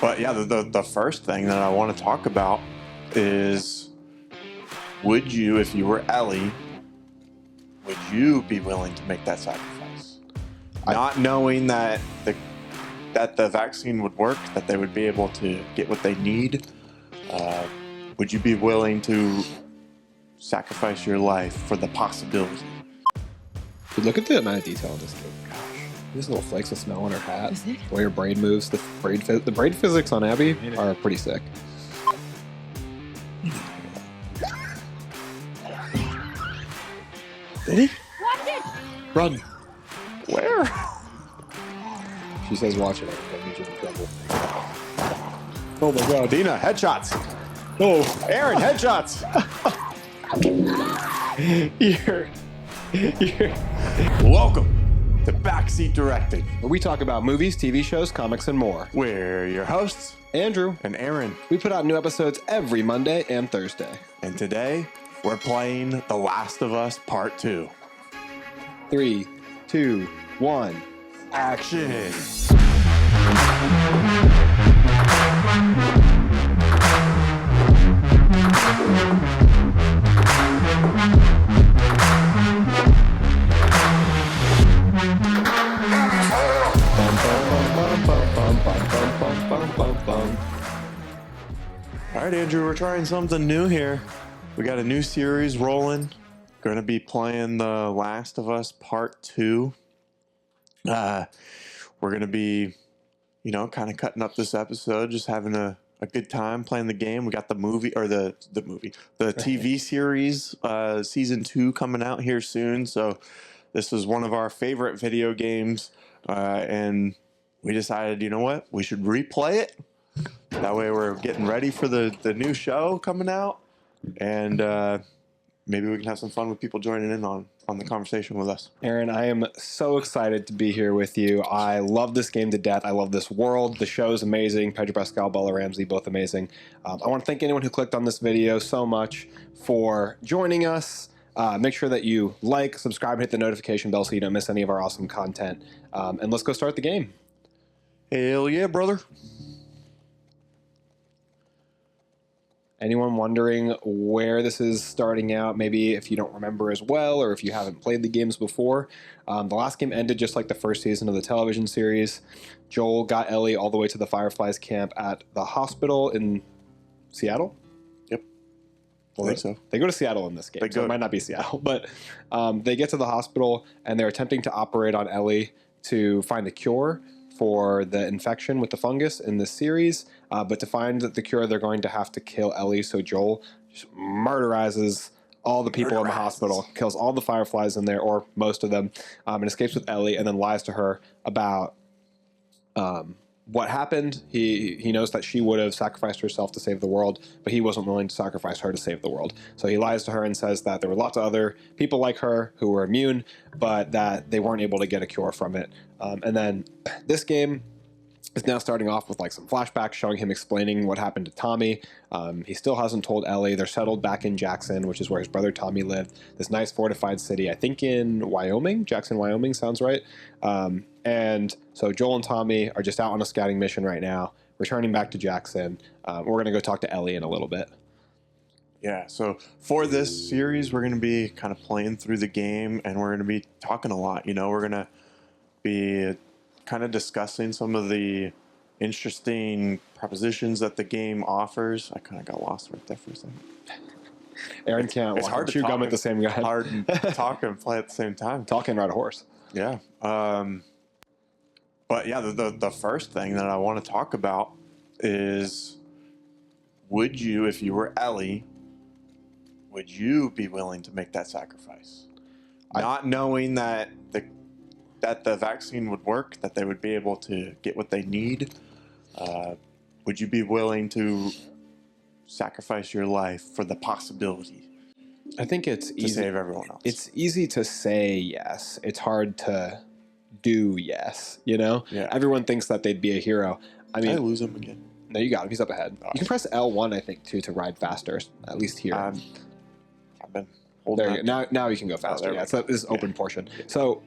But yeah, the first thing that I want to talk about is, would you, if you were Ellie, would you be willing to make that sacrifice? Not knowing that the vaccine would work, that they would be able to get what they need, would you be willing to sacrifice your life for the possibility? Dude, look at the amount of detail in this kid. Gosh, these little flakes of snow on her hat. The way her braid moves, the braid physics on Abby are pretty sick. Did he? Watch it! Run! Where? She says, "Watch it." That means you're in trouble. Oh my God, Dina, headshots. Oh, Arron, headshots. you're. Welcome to Backseat Directing. Where we talk about movies, TV shows, comics, and more. We're your hosts, Andrew and Arron. We put out new episodes every Monday and Thursday. And today, we're playing The Last of Us Part 2. 3, 2, 1. Action! All right, Andrew, we're trying something new here. We got a new series rolling. Going to be playing The Last of Us Part 2. We're going to be, kind of cutting up this episode, just having a good time playing the game. We got the TV series, season 2 coming out here soon. So this is one of our favorite video games. And we decided, you know what? We should replay it. That way we're getting ready for the new show coming out. And maybe we can have some fun with people joining in on the conversation with us. Arron, I am so excited to be here with you. I love this game to death. I love this world. The show is amazing. Pedro Pascal, Bella Ramsey, both amazing. I want to thank anyone who clicked on this video so much for joining us. Make sure that you like, subscribe, hit the notification bell so you don't miss any of our awesome content. And let's go start the game. Hell yeah, brother. Anyone wondering where this is starting out? Maybe if you don't remember as well, or if you haven't played the games before. The last game ended just like the first season of the television series. Joel got Ellie all the way to the Fireflies camp at the hospital in Seattle. Yep. I think so. They go to Seattle in this game, so it might not be Seattle. But they get to the hospital, and they're attempting to operate on Ellie to find a cure for the infection with the fungus in this series. But to find the cure, they're going to have to kill Ellie. So Joel just murderizes all the people in the hospital, kills all the Fireflies in there, or most of them, and escapes with Ellie, and then lies to her about what happened. He knows that she would have sacrificed herself to save the world, but he wasn't willing to sacrifice her to save the world. So he lies to her and says that there were lots of other people like her who were immune, but that they weren't able to get a cure from it. And then this game is now starting off with like some flashbacks showing him explaining what happened to Tommy. He still hasn't told Ellie. They're settled back in Jackson, which is where his brother Tommy lived. This nice fortified city, I think in Wyoming. Jackson, Wyoming sounds right. And so Joel and Tommy are just out on a scouting mission right now, returning back to Jackson. We're going to go talk to Ellie in a little bit. Yeah, so for this series, we're going to be kind of playing through the game, and we're going to be talking a lot. We're going to be kind of discussing some of the interesting propositions that the game offers. I kind of got lost right there for a second. Aaron can't it's hard to chew talk gum at the same time. Hard to talk and play at the same time. Talk and ride a horse. Yeah. But yeah, the first thing that I want to talk about is, would you, if you were Ellie, would you be willing to make that sacrifice? Not knowing that the vaccine would work, that they would be able to get what they need, would you be willing to sacrifice your life for the possibility? I think it's easy to save everyone else. It's easy to say yes. It's hard to do yes. Yeah. Everyone thinks that they'd be a hero. I mean, I lose him again. No, you got him. He's up ahead. You can press L1, I think, too, to ride faster. At least here. I've been holding. There you go. Now you can go faster. This is open portion. Yeah. So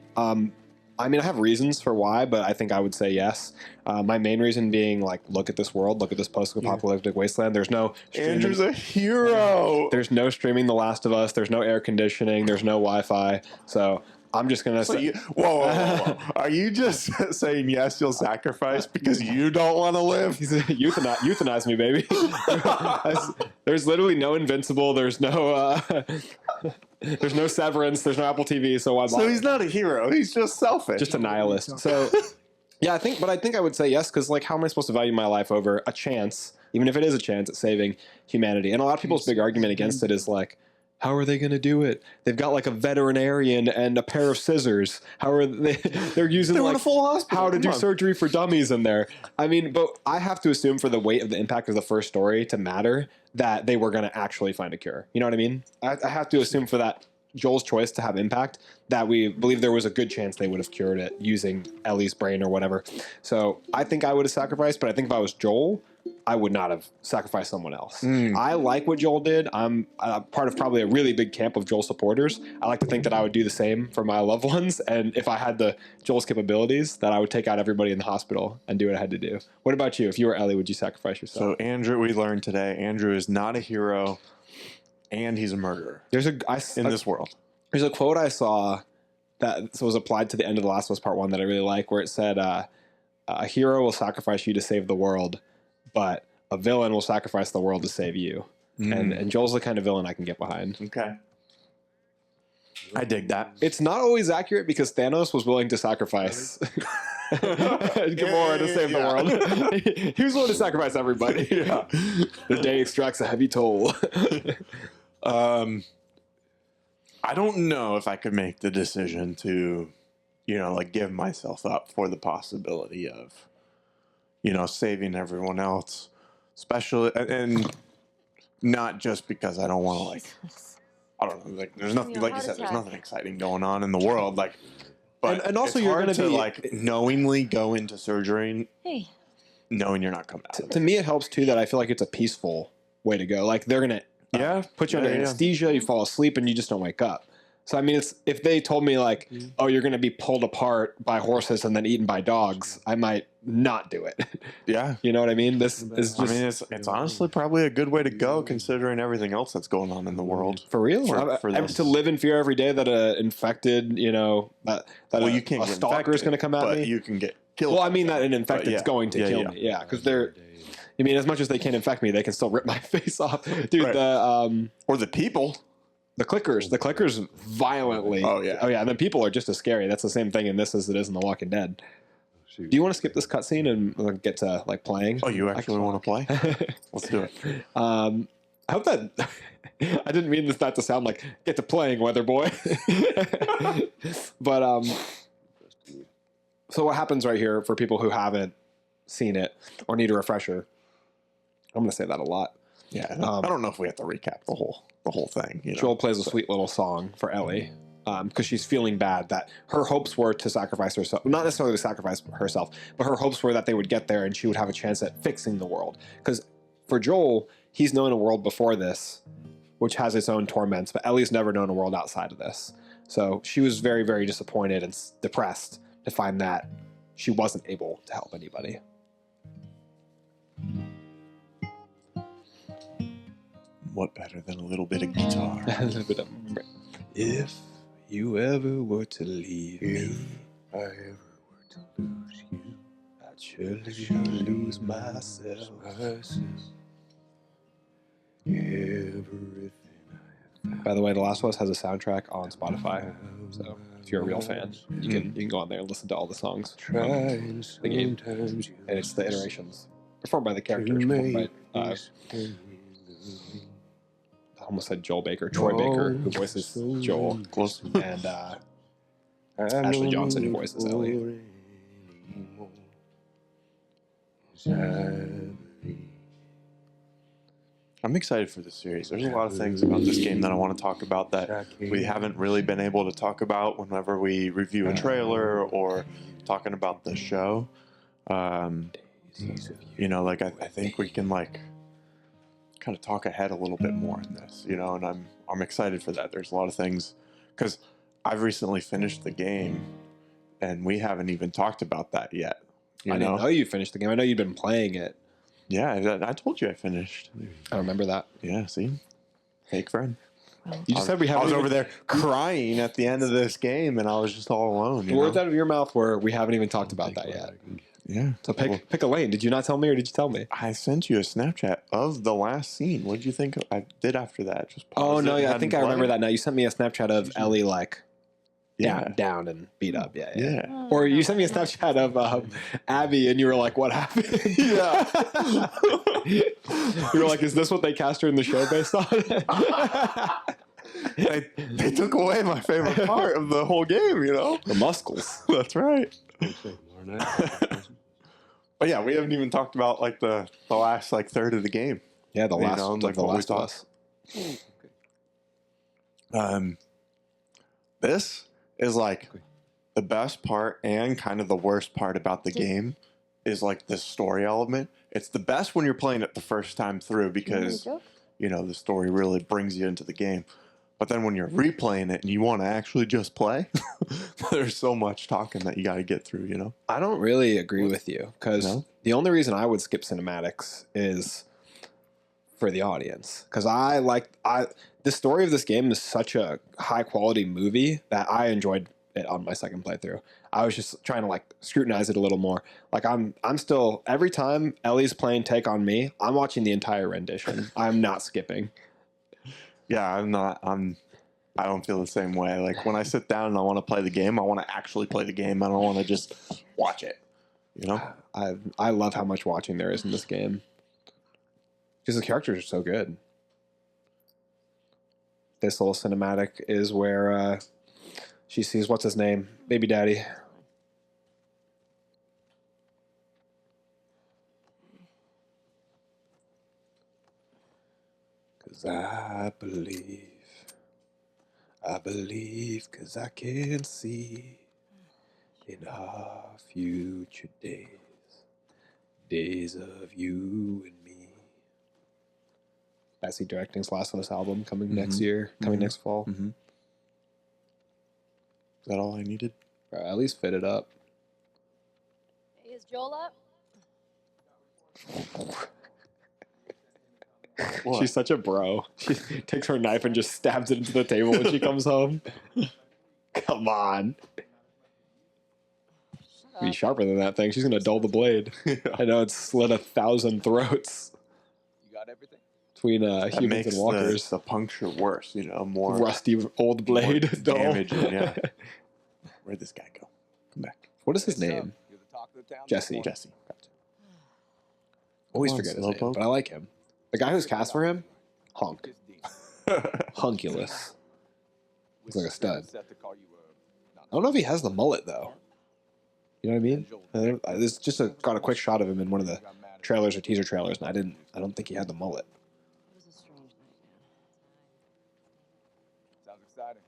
I mean, I have reasons for why, but I think I would say yes. My main reason being, like, look at this world, look at this post-apocalyptic wasteland. There's no Andrew's a hero. There's no streaming The Last of Us. There's no air conditioning. There's no Wi-Fi. So I'm just gonna say, whoa. Are you just saying yes? You'll sacrifice because you don't want to live? euthanize me, baby. There's literally no Invincible. There's no. There's no Severance. There's no Apple TV. So why? So he's not a hero. He's just selfish. Just a nihilist. So yeah, I think I would say yes, because like, how am I supposed to value my life over a chance, even if it is a chance at saving humanity? And a lot of people's big argument against it is like, how are they going to do it? They've got like a veterinarian and a pair of scissors. How are they? They're using like a full hospital. How to do surgery for dummies in there. I mean, but I have to assume for the weight of the impact of the first story to matter that they were going to actually find a cure. You know what I mean? I have to assume for that Joel's choice to have impact that we believe there was a good chance they would have cured it using Ellie's brain or whatever. So I think I would have sacrificed, but I think if I was Joel, I would not have sacrificed someone else. I like what Joel did. I'm part of probably a really big camp of Joel supporters. I like to think that I would do the same for my loved ones. And if I had Joel's capabilities, that I would take out everybody in the hospital and do what I had to do. What about you? If you were Ellie, would you sacrifice yourself? So Andrew, we learned today, Andrew is not a hero and he's a murderer in this world. There's a quote I saw that was applied to the end of The Last of Us Part 1 that I really like, where it said, a hero will sacrifice you to save the world, but a villain will sacrifice the world to save you. And Joel's the kind of villain I can get behind. Okay. I dig that. It's not always accurate because Thanos was willing to sacrifice Gamora to save the world. He was willing to sacrifice everybody. Yeah. The day extracts a heavy toll. I don't know if I could make the decision to, like give myself up for the possibility of, saving everyone else, especially, and not just because I don't want to, like, I don't know, like, there's nothing, like you said, there's nothing exciting going on in the world, like, but and also it's you're hard going to be like knowingly go into surgery, knowing you're not coming out. To me, it helps too that I feel like it's a peaceful way to go. Like they're going to put you under anesthesia, you fall asleep, and you just don't wake up. So I mean, it's if they told me like, oh, you're going to be pulled apart by horses and then eaten by dogs, I might not do it. Yeah, you know what I mean. This is just. I mean, it's honestly probably a good way to go considering everything else that's going on in the world. For real, to live in fear every day that a infected, that you can't a stalker is going to come at me. You can get killed. Well, I mean that an infected is going to kill me. Yeah, because they're. I mean, as much as they can't infect me, they can still rip my face off, dude. Right. Or the people. The clickers violently. Oh yeah. And then people are just as scary. That's the same thing in this as it is in The Walking Dead. Do you want to skip this cutscene and get to like playing? Oh, you actually want to play? Let's do it. I hope that I didn't mean this not to sound like get to playing, Weather Boy. But so what happens right here for people who haven't seen it or need a refresher? I'm going to say that a lot. Yeah, I don't know if we have to recap the whole thing. Joel plays a sweet little song for Ellie because she's feeling bad that her hopes were to sacrifice herself, not necessarily to sacrifice herself, but her hopes were that they would get there and she would have a chance at fixing the world. Because for Joel, he's known a world before this, which has its own torments, but Ellie's never known a world outside of this. So she was very, very disappointed and depressed to find that she wasn't able to help anybody. What better than a little bit of guitar? A little bit of. If you ever were to leave me, I ever were to lose you, I'd surely lose myself. Everything I have. By the way, The Last of Us has a soundtrack on Spotify, so if you're a real fan, you can go on there and listen to all the songs from the game, and it's the iterations performed by the characters, performed by. I almost said Joel Baker, Troy Baker, who voices Joel, Close. And Ashley Johnson, who voices Ellie. I'm excited for this series. There's a lot of things about this game that I want to talk about that we haven't really been able to talk about whenever we review a trailer or talking about the show. Like I think we can like kind of talk ahead a little bit more in this, and I'm excited for that. There's a lot of things because I've recently finished the game and we haven't even talked about that yet. I didn't know you finished the game. I know you've been playing it. Yeah, I told you I finished. I remember that. Yeah, see? Fake friend. You just said we haven't. I was even, over there crying at the end of this game, and I was just all alone. The words out of your mouth were, we haven't even talked about that yet. Yeah. So pick a lane. Did you not tell me, or did you tell me? I sent you a Snapchat of the last scene. What did you think I did after that? Just no, yeah, I think I remember that now. You sent me a Snapchat of Ellie like down and beat up. Yeah. Or you sent me a Snapchat of Abby, and you were like, "What happened?" Yeah. You were like, "Is this what they cast her in the show based on?" They took away my favorite part of the whole game. The muscles. That's right. But yeah, we haven't even talked about like the last like third of the game. Yeah, the last like the Last of Us. This is like the best part and kind of the worst part about the game is like the story element. It's the best when you're playing it the first time through because the story really brings you into the game. But then when you're replaying it and you want to actually just play, there's so much talking that you got to get through, I don't really agree with you because the only reason I would skip cinematics is for the audience. Because the story of this game is such a high quality movie that I enjoyed it on my second playthrough. I was just trying to like scrutinize it a little more. Like I'm still, every time Ellie's playing Take on Me, I'm watching the entire rendition. I'm not skipping. Yeah, I don't feel the same way. Like when I sit down and I want to play the game, I want to actually play the game. I don't want to just watch it. I love how much watching there is in this game because the characters are so good. This little cinematic is where she sees what's his name, baby daddy. Cause I believe, cause I can see in our future days of you and me. That's he directing his Last of Us album coming next year, next fall. Mm-hmm. Is that all I needed? At least fit it up. Hey, is Joel up? What? She's such a bro. She takes her knife and just stabs it into the table when she comes home. Come on. Be sharper than that thing. She's going to dull the blade. I know it's slit 1,000 throats. You got everything? Between That humans makes and walkers. the puncture worse, more Rusty old blade. more damage. Yeah. Where'd this guy go? Come back. What is his name? You're the talk of the town. Jesse. Jesse. Always Come on, forget his name, Slowpoke. but I like him. The guy who's cast for him, hunk. Hunkulus. Looks like a stud. I don't know if he has the mullet, though. You know what I mean? There's just got a quick shot of him in one of the trailers or teaser trailers, and I don't think he had the mullet. It was a strange night, man. Sounds exciting.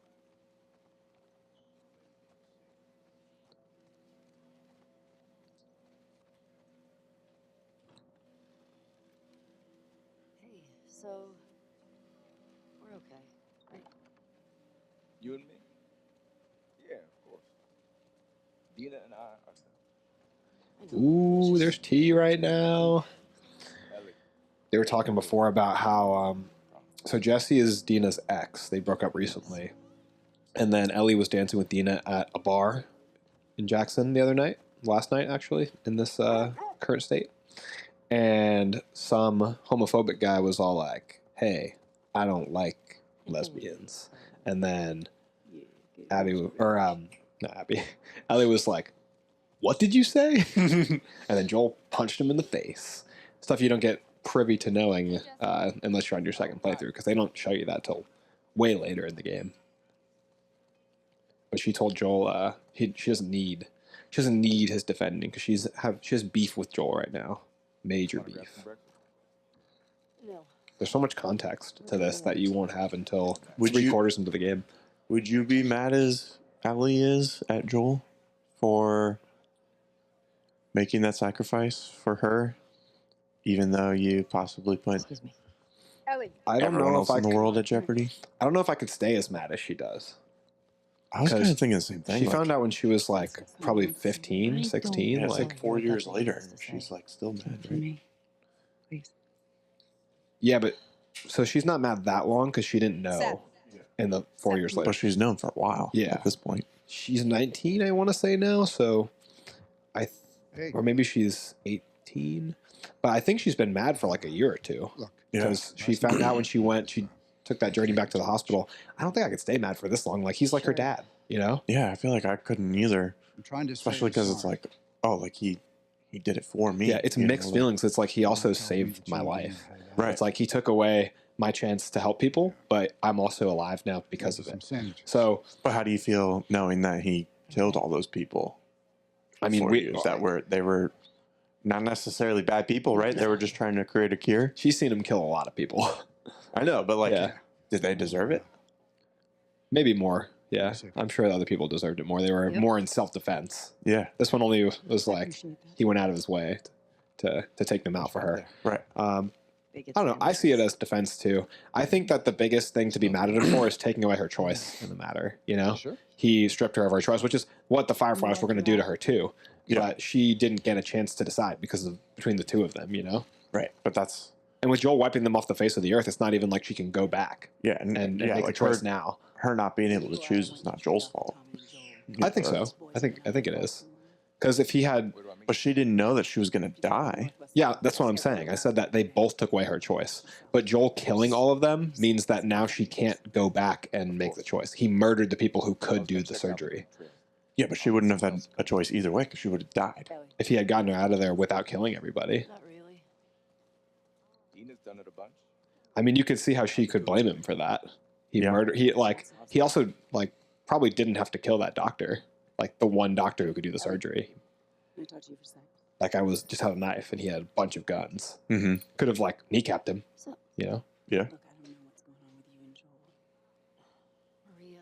Hey, so we're okay, right? You and me? Yeah, of course. Dina and I are. I know. Ooh, there's tea right now. Ellie. They were talking before about how so Jesse is Dina's ex. They broke up recently. And then Ellie was dancing with Dina at a bar in Jackson last night actually, in this current state. And some homophobic guy was all like, "Hey, I don't like lesbians." And then Ellie was like, "What did you say?" And then Joel punched him in the face. Stuff you don't get privy to knowing unless you're on your second playthrough, because they don't show you that till way later in the game. But she told Joel she doesn't need his defending because she has beef with Joel right now, major beef. No. There's so much context to this that you won't have until Would 3 you- quarters into the game. Would you be mad as Ellie is at Joel for making that sacrifice for her, even though you possibly put Excuse me. Ellie. I don't everyone know else if in the world at jeopardy? I don't know if I could stay as mad as she does. I was kind of thinking the same thing. She found out when she was like probably 15, 16. Yeah, it's like, like 4 years later, and she's like still mad, For right? me, please. yeah, but so she's not mad that long because she didn't know in the 4 years later. But she's known for a while. Yeah. At this point. She's 19, I want to say now. So Hey, or maybe she's 18. But I think she's been mad for like a year or two. look. Yeah. Because she found out when she took that journey back to the hospital. I don't think I could stay mad for this long. Like, he's like her dad, you know? Yeah, I feel like I couldn't either, I'm trying to especially because it's like, oh, like he did it for me. Yeah, it's you know, mixed like- feelings. It's like he also saved my life. Right. It's like he took away my chance to help people, but I'm also alive now because of it. So, But how do you feel knowing that he killed all those people? I mean, for you, they were not necessarily bad people, right? They were just trying to create a cure. she's seen him kill a lot of people. I know, but like, Yeah. did they deserve it? Maybe more. Yeah, I'm sure other people deserved it more. They were more in self-defense. Yeah, This one only was like Appreciate that. he went out of his way to take them out for her. right. Big I don't know. I see it as defense too. I think that the biggest thing to be mad at him for is taking away her choice in the matter. You know, Sure. he stripped her of her choice, which is what the Fireflies were going to do to her too. Yeah. But she didn't get a chance to decide because of between the two of them. You know, Right. But that's and with Joel wiping them off the face of the earth, it's not even like she can go back yeah, and yeah, make like a choice her, now. her not being able to choose is not Joel's fault. I think so. I think it is because if he had, Where do I meet But she didn't know that she was going to die. yeah, that's what I'm saying. I said that they both took away her choice, but Joel killing all of them means that now she can't go back and make the choice. He murdered the people who could do the surgery. Yeah, but she wouldn't have had a choice either way because she would have died. If he had gotten her out of there without killing everybody. Not really. Dina's done it a bunch. I mean, you could see how she could blame him for that. He Yeah. murdered. He also probably didn't have to kill that doctor, like the one doctor who could do the surgery. Can I talk to you for a sec? That guy was just had a knife and he had a bunch of guns. Mm-hmm. Could have kneecapped him, So, you know. Yeah. look, I don't know what's going on with you and Joel. Maria.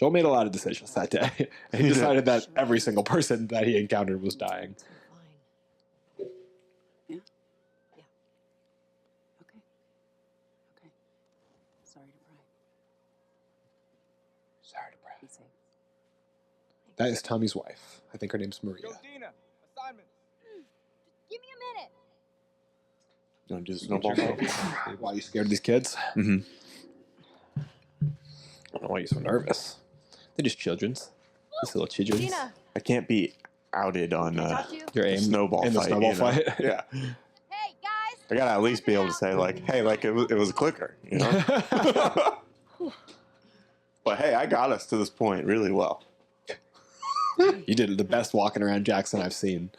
Joel made a lot of decisions that day. And he Yeah. decided that every single person that he encountered was dying. It's fine. Okay. Okay. Sorry to pry. Sorry to brag. Be safe. That is Tommy's wife. I think her name's Maria. Yo, Dina, assignment. Give me a minute. You want to do the snowball fight? Why are you scared of these kids? Mm-hmm. I don't know why you're so nervous. They're just children's. Just little children's. Gina. I can't be outed on Can I talk to you? Your the aim snowball in the fight. snowball you know? fight. Yeah. Hey guys. I gotta at least be able to say hey, it was a clicker, you know. But hey, I got us to this point really well. You did the best walking around Jackson I've seen.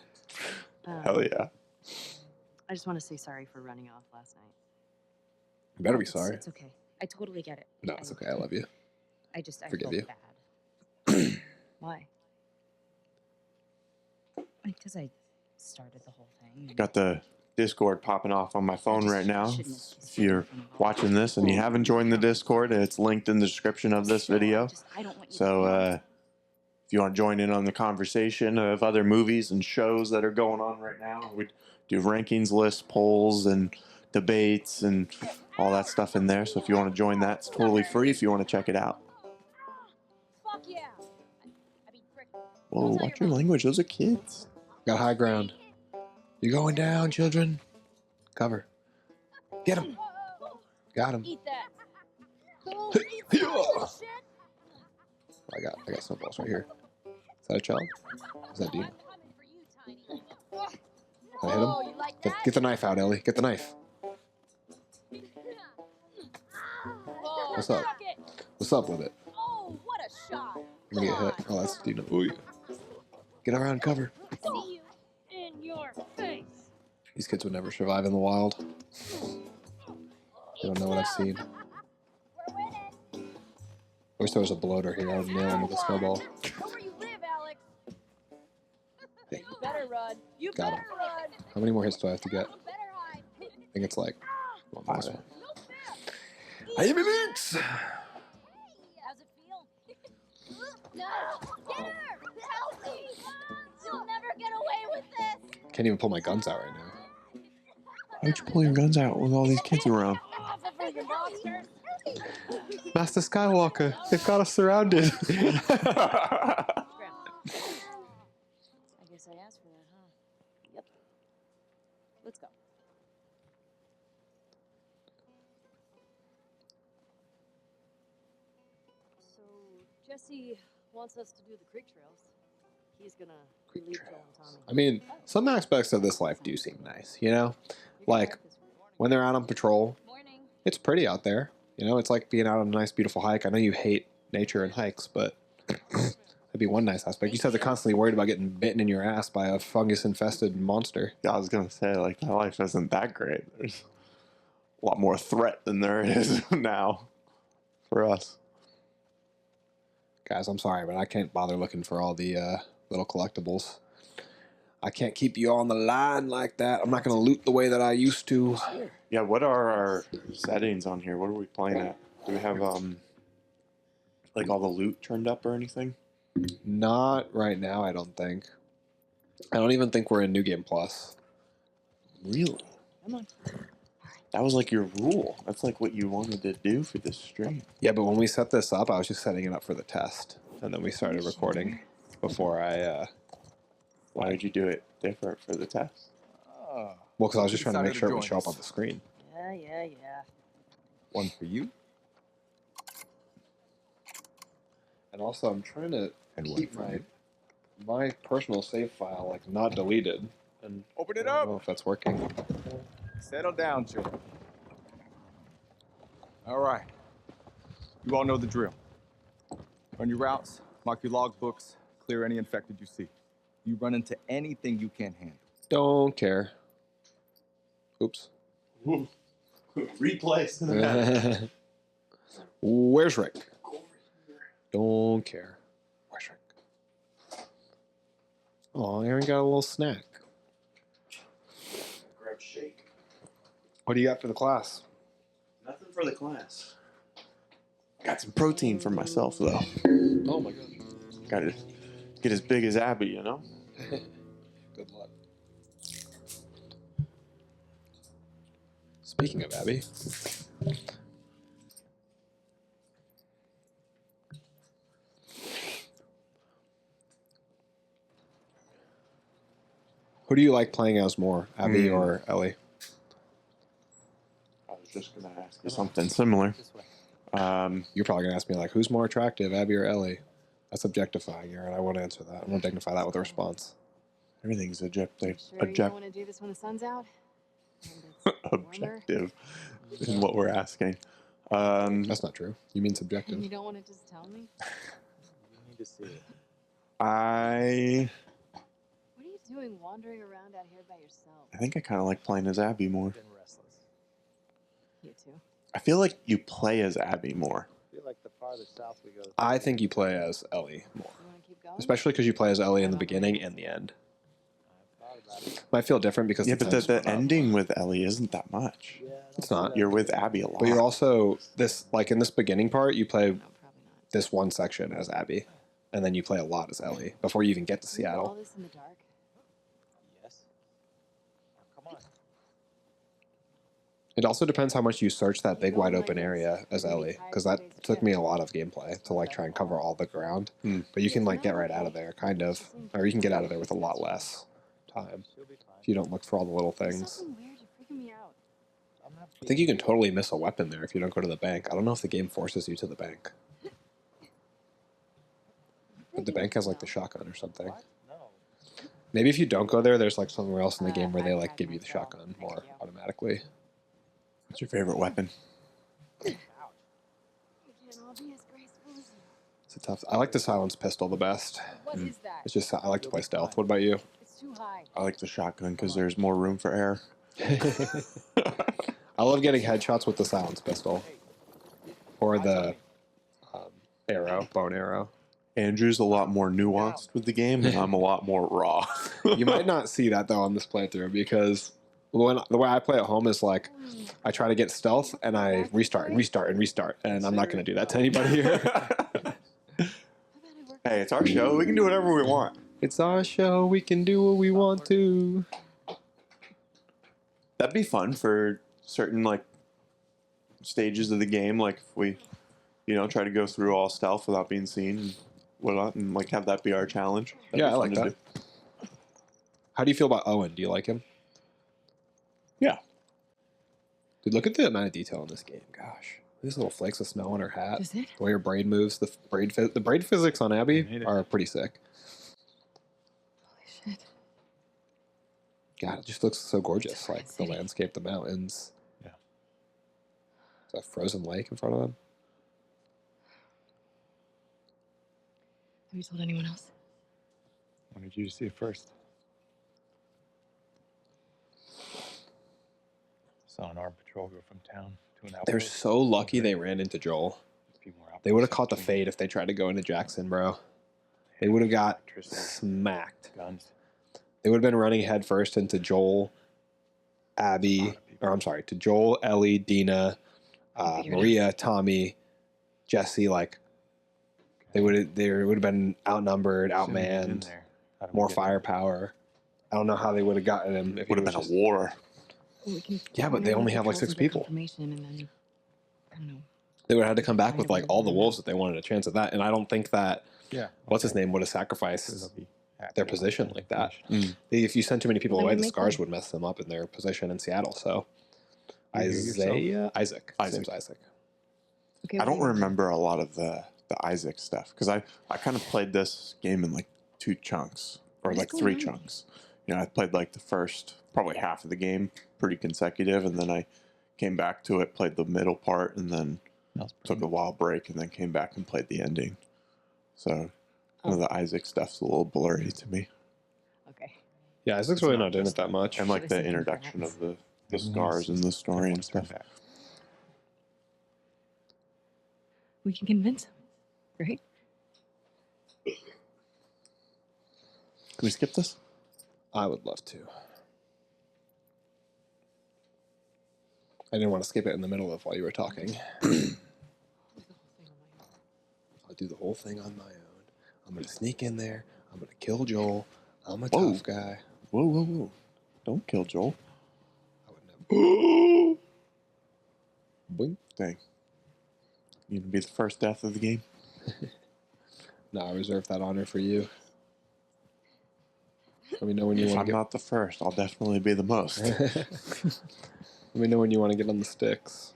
Hell yeah. I just want to say sorry for running off last night. You better be It's- sorry. It's okay. I totally get it. No, it's okay. I love you. I Forgive felt you. bad. Why? Because I started the whole thing. Got the Discord popping off on my phone right now. If you're watching this and you haven't joined the Discord, it's linked in the description of this video. I don't want you So to if you want to join in on the conversation of other movies and shows that are going on right now, we do rankings lists, polls, and debates and all that stuff in there. So if you want to join that, it's totally free if you want to check it out. Fuck yeah. I mean, frick. Whoa, watch your language. Those are kids. Got high ground. You going down, children? Cover. Get him. Got him. Eat that. I got snowballs right here. Is that a child? Is that Dina? Can I hit him? Oh, you like that? Get the knife out, Ellie. Get the knife. Oh, What's up? suck it. What's up with it? Oh, what a shot. I'm gonna get hit. Oh, that's Dina. Ooh. Get around cover. See you in your face. These kids would never survive in the wild. They don't know what I've seen. We're winning. I wish there was a bloater here. I would nail him with a snowball. Know where you live, Alex. Hey. You better run. You Got better run. How many more hits do I have to get? You better hide. I think it's like one more. Last one. No fair. I am Alex! How's it feel? No. Get her. Help me. You'll never get away with this. Can't even pull my guns out right now. Why'd you pull your guns out with all these kids around? Off of her, you monster. Master Skywalker, they've got us surrounded. Graham. I guess I asked for that, huh? Yep. Let's go. So, Jesse wants us to do the creek trails. He's gonna relieve Joel and Tommy. I mean, some aspects of this life do seem nice, you know? Like, when they're out on patrol, Morning. it's pretty out there. You know, it's like being out on a nice, beautiful hike. I know you hate nature and hikes, but that'd be one nice aspect. You just have to constantly worried about getting bitten in your ass by a fungus-infested monster. Yeah, I was gonna say, like, my life isn't that great. There's a lot more threat than there is now for us. Guys, I'm sorry, but I can't bother looking for all the little collectibles. I can't keep you on the line like that. I'm not going to loot the way that I used to. Yeah, what are our settings on here? What are we playing at? Do we have like all the loot turned up or anything? Not right now, I don't think. I don't even think we're in New Game Plus. Really? Come on. That was like your rule. That's like what you wanted to do for this stream. Yeah, but when we set this up, I was just setting it up for the test. And then we started recording before I... Why did you do it different for the test? Well, because I was just trying to make sure it would show up on the screen. Yeah. One for you. And also, I'm trying to And one keep for you. my personal save file like not deleted. And Open it I don't up. know if that's working. Settle down, children. All right. You all know the drill. Run your routes, mark your logbooks, clear any infected you see. You run into anything you can't handle. Don't care. Oops. Replay. Where's Rick? Don't care. Where's Rick? Oh, Aaron got a little snack. Grab shake. What do you got for the class? Nothing for the class. Got some protein for myself though. Oh my gosh. Got to get as big as Abby, you know. Good luck. Speaking of Abby, who do you like playing as more, Abby or Ellie? I was just gonna ask you something similar. You're probably gonna ask me like, who's more attractive, Abby or Ellie? That's objectifying, Aaron. I won't answer that. I won't dignify that with a response. Everything's objective. Sure you don't want to do this when the sun's out? And it's warmer? Objective in what we're asking. That's not true. You mean subjective? And you don't want to just tell me? You need to see it. I What are you doing wandering around out here by yourself? think I kind of like playing as Abby more. Been restless. You too. I feel like you play as Abby more. I feel like the farther south we go, I think you play as Ellie more. You want to keep going? Especially because you play as Ellie in the beginning and the end. I've thought about it. Might feel different because Yeah, but time's the split up. ending with Ellie isn't that much. Yeah, It's not. You're with Abby a lot. But you're also this like in this beginning part, you play No, probably not. this one section as Abby, and then you play a lot as Ellie before you even get to Can you do all Seattle. this in the dark? yes. Oh, come on. It also depends how much you search that big wide open area as Ellie, because that took me a lot of gameplay to like try and cover all the ground. Hmm. But you can like get right out of there, kind of, or you can get out of there with a lot less time She'll be fine. if you don't look for all the little There's things. something weird. You're freaking me out. I'm not I think you can totally miss a weapon there if you don't go to the bank. I don't know if the game forces you to the bank, but the bank has like the shotgun or something. What? No. Maybe if you don't go there, there's like somewhere else in the game where they like give you the shotgun more automatically. What's your favorite weapon? We can't all be as graceful as you. It's a tough. I like the silenced pistol the best. What is that? It's just I like to play stealth. What about you? It's too high. I like the shotgun because there's more room for air. I love getting headshots with the silenced pistol or the arrow, bow and arrow. Andrew's a lot more nuanced with the game, and I'm a lot more raw. You might not see that though on this playthrough because the way I play at home is like I try to get stealth and I restart and restart and restart, and I'm not going to do that to anybody here. How about I work Hey, it's our show. We can do whatever we want. It's our show. We can do what we want to. That'd be fun for certain like stages of the game, like if we, try to go through all stealth without being seen and whatnot, and like have that be our challenge. That'd Yeah, be I fun like to that. do. How do you feel about Owen? Do you like him? Yeah. Dude, look at the amount of detail in this game. Gosh, these little flakes of snow on her hat. Is it? The way her braid moves, the braid physics on Abby Made it. are pretty sick. Holy shit. God, it just looks so gorgeous. It's a Like the city. landscape, the mountains. Yeah. There's a frozen lake in front of them. Have you told anyone else? Wanted you to see it first. Saw an armed patrol go from town to an outpost. They're so lucky they ran into Joel. They would have caught the fade if they tried to go into Jackson, bro. They would have got smacked. Guns. They would have been running head first into Joel, Abby, to Joel, Ellie, Dina, Maria, Tommy, Jesse. Like they would have been outnumbered, outmanned, more firepower. I don't know how they would have gotten him. If Would have been a war. Well, we can Yeah, but they only have like 6 people. Confirmation and then, I don't know. They would have had to come back with like all the wolves if they wanted a chance at that. And I don't think that Yeah. what's his name would have sacrificed their position like that. If you send too many people Then away, we the make scars one. would mess them up in their position in Seattle. So Isaac. His name's Isaac. Okay, I don't wait. remember a lot of the Isaac stuff because I kind of played this game in like 2 chunks or What's like going 3 on? chunks. I played like the first probably half of the game pretty consecutive, and then I came back to it, played the middle part, and then took a while break, and then came back and played the ending. So some of the Isaac stuff's a little blurry to me, Okay. Yeah, Isaac's really not doing it that much. and like Should I the say introduction congrats? of the scars and the story and stuff. We can convince him, right? Can we skip this? I would love to. I didn't want to skip it in the middle of while you were talking. I'll do the whole thing on my own. I'm going to sneak in there. I'm going to kill Joel. I'm a Whoa. tough guy. Whoa, whoa, whoa! Don't kill Joel. I would never. Boing. Dang. You to be the first death of the game. No, I reserve that honor for you. Let me know when you If want I'm to get. not the first, I'll definitely be the most. Let me know when you want to get on the sticks.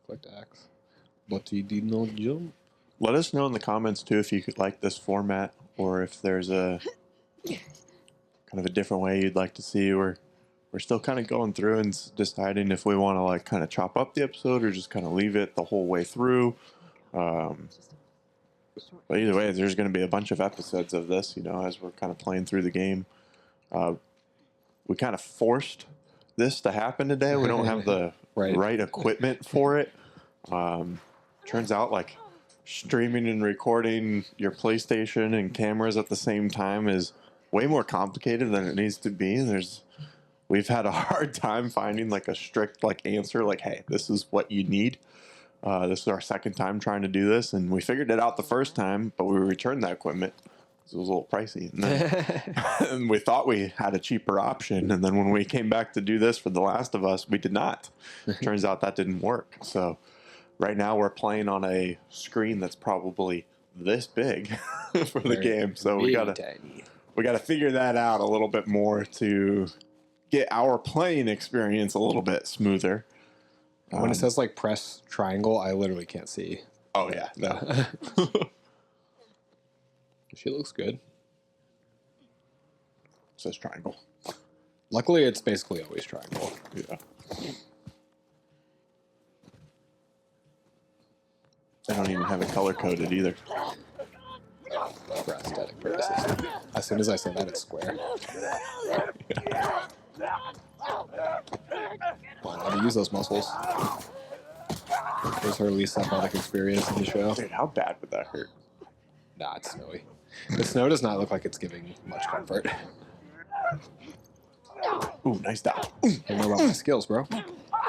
Click to axe. But he did not jump. Let us know in the comments too if you could like this format or if there's a kind of a different way you'd like to see. We're still kind of going through and deciding if we want to like kind of chop up the episode or just kind of leave it the whole way through. But either way, there's going to be a bunch of episodes of this, as we're kind of playing through the game. We kind of forced this to happen today. We don't have the right equipment for it. Turns out like streaming and recording your PlayStation and cameras at the same time is way more complicated than it needs to be. We've had a hard time finding like a strict like answer, like, hey, this is what you need. This is our second time trying to do this, and we figured it out the first time, but we returned that equipment. It was a little pricey. And, then, and we thought we had a cheaper option, and then when we came back to do this for The Last of Us, we did not. Turns out that didn't work. So right now we're playing on a screen that's probably this big for the game. So we gotta figure that out a little bit more to get our playing experience a little bit smoother. When it says like press triangle, I literally can't see. Oh yeah, no. She looks good. It says triangle. Luckily, it's basically always triangle. Yeah. I don't even have it color coded either. For aesthetic purposes. As soon as I say that, it's square. Wow, how to use those muscles. There's her least athletic experience in the show. Dude, how bad would that hurt? Nah, it's snowy. The snow does not look like it's giving much comfort. Ooh, nice dodge. I know about my skills, bro.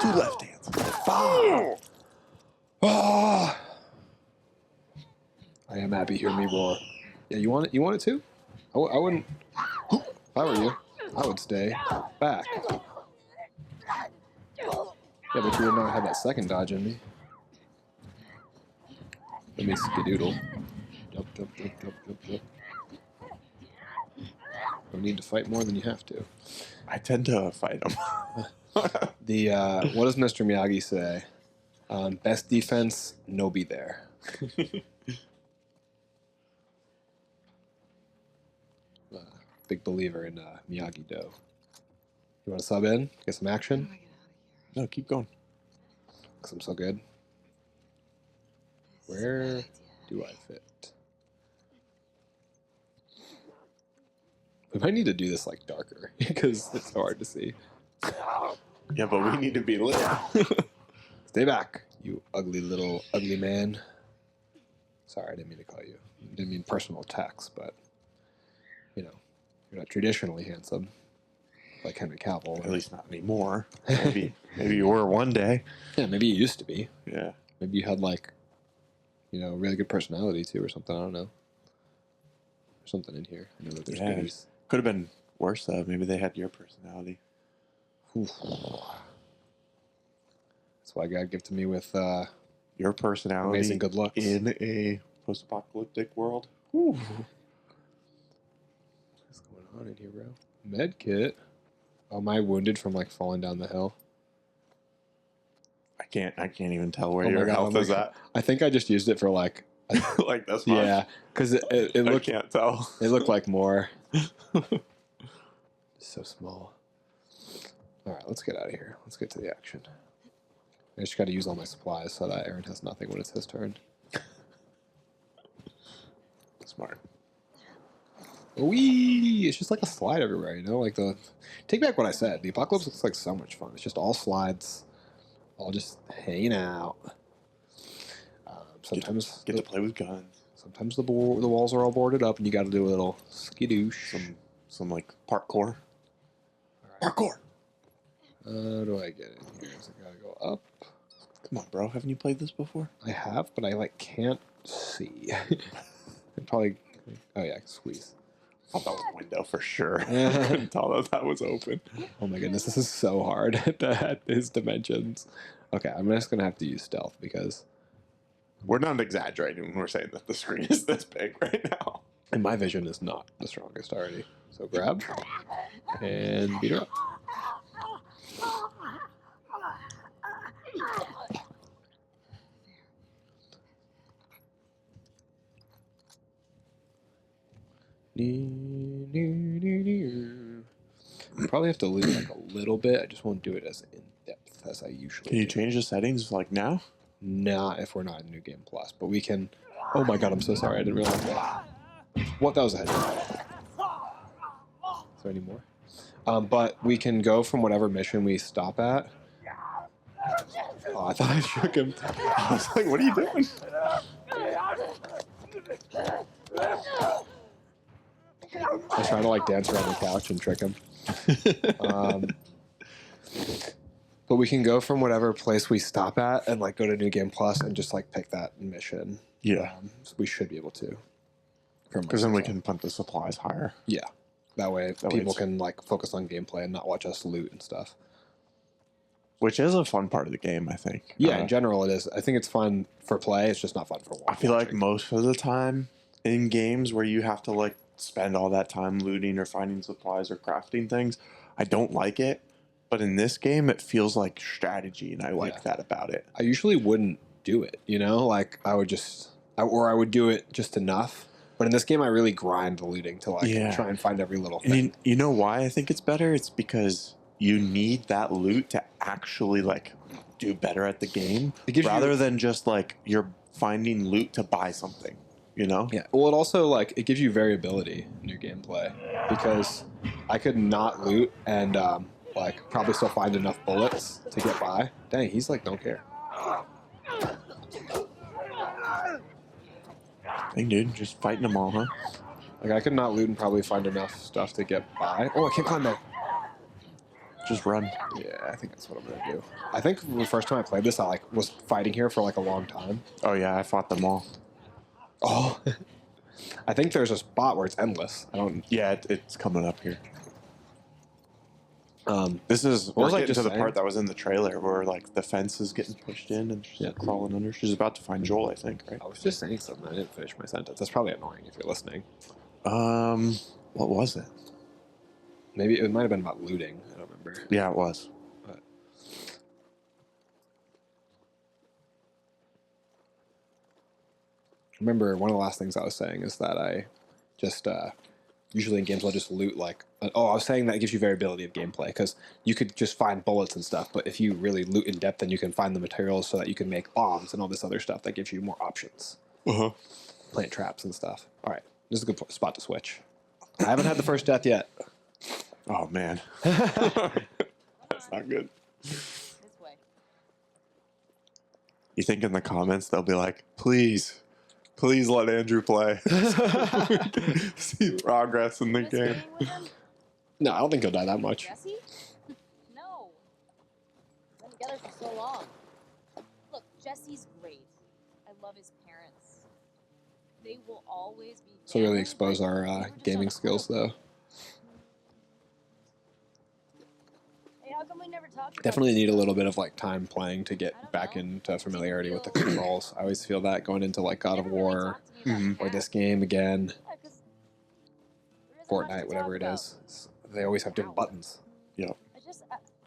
2 left hands. Ah! I am happy. Hear me roar. Yeah, you want it? You want it too? I wouldn't. If I were you. I would stay back. Yeah, but you would not have that second dodge in me. Let me skedoodle. Jump, jump, jump, jump, jump, jump. Don't need to fight more than you have to. I tend to fight them. What does Mr. Miyagi say? Best defense, no be there. Big believer in Miyagi-Do. You want to sub in? Get some action? No, keep going. Because I'm so good. Where do I fit? We might need to do this like darker because it's so hard to see. Yeah, but we need to be lit. Stay back, you ugly little ugly man. Sorry, I didn't mean to call you. I didn't mean personal attacks, but you know, you're not traditionally handsome like Henry Cavill. At least not anymore. Maybe you were one day. Yeah, maybe you used to be. Yeah. Maybe you had like, a really good personality too, or something. I don't know. There's something in here. I know that there's goodies. Could have been worse though. Maybe they had your personality. Oof. That's why God gifted me with Your personality amazing good looks. in a post-apocalyptic world. Whew. What's going on in here, bro? Med kit. Oh, am I wounded from like falling down the hill? I can't even tell where Oh my your God, health is at. I think I just used it for like. Like this much. Yeah, because it looked. I can't tell. It looked like more. So small. All right, let's get out of here. Let's get to the action. I just got to use all my supplies so that Arron has nothing when it's his turn. Smart. Wee! It's just like a slide everywhere, Like take back what I said. The apocalypse looks like so much fun. It's just all slides, all just hanging out. Sometimes Get to play with guns. Sometimes the walls are all boarded up, and you got to do a little skidoosh. Some like parkour. Right. Parkour. How do I get in here? So I gotta go up. Come on, bro. Haven't you played this before? I have, but I can't see. I probably. Oh yeah, I can squeeze. I thought that was a window for sure. I couldn't tell that was open. Oh my goodness, this is so hard at his dimensions. Okay, I'm just gonna have to use stealth because we're not exaggerating when we're saying that the screen is this big right now. And my vision is not the strongest already. So grab and beat her up. I probably have to loot like a little bit. I just won't do it as in depth as I usually do. Can you change the settings like now? Not if we're not in New Game Plus, but we can. Oh my god, I'm so sorry. I didn't realize that. What? That was a head. Is there any more? But we can go from whatever mission we stop at. Oh, I thought I shook him. I was like, what are you doing? I was trying to dance around the couch and trick him. But we can go from whatever place we stop at and go to New Game Plus and just pick that mission. Yeah. So we should be able to. Because then we can pump the supplies higher. Yeah. That way people can focus on gameplay and not watch us loot and stuff. Which is a fun part of the game, I think. Yeah, in general it is. I think it's fun for play. It's just not fun for watching. I feel like most of the time in games where you have to spend all that time looting or finding supplies or crafting things, I don't like it. But in this game, it feels like strategy, and I like that about it. I usually wouldn't do it, I would just, or I would do it just enough. But in this game, I really grind the looting to try and find every little thing. And you know why I think it's better? It's because you need that loot to actually do better at the game, rather than just you're finding loot to buy something. Yeah. Well, it also it gives you variability in your gameplay because I could not loot and probably still find enough bullets to get by. Dang, he's don't care. Dang, dude, just fighting them all, huh? I could not loot and probably find enough stuff to get by. Oh, I can't climb there. Just run. Yeah, I think that's what I'm gonna do. I think the first time I played this, I was fighting here for a long time. Oh yeah, I fought them all. Oh, I think there's a spot where it's endless. I don't. Yeah, it's coming up here. This is What we're was I getting just to the saying? part that was in the trailer where like the fence is getting pushed in and she's like, crawling under. She's about to find Joel, I think, right? I was just saying something. I didn't finish my sentence. That's probably annoying if you're listening. What was it? Maybe it might have been about looting. I don't remember. Yeah, it was. But remember, one of the last things I was saying is that I just usually in games I'll just loot like. I was saying that it gives you variability of gameplay because you could just find bullets and stuff, but if you really loot in depth, then you can find the materials so that you can make bombs and all this other stuff that gives you more options. Plant traps and stuff. All right, this is a good spot to switch. I haven't had the first death yet. Oh man, that's not good. This way. You think in the comments they'll be like, please let Andrew play. See progress in the Miss game. being with him? No, I don't think he'll die that much. Jesse? No. We've been together for so long. Look, Jesse's great. I love his parents. They will always be. So really family, expose but our we were just gaming on a skills, huddle. though. Hey, how come we never talked about Definitely this need a stuff? little bit of like time playing to get back into familiarity with the controls. I always feel that going into like God of Never really War talked to me about or Kat. this game again, Yeah, 'cause there isn't much Fortnite, to whatever talk it about. is. They always have different buttons.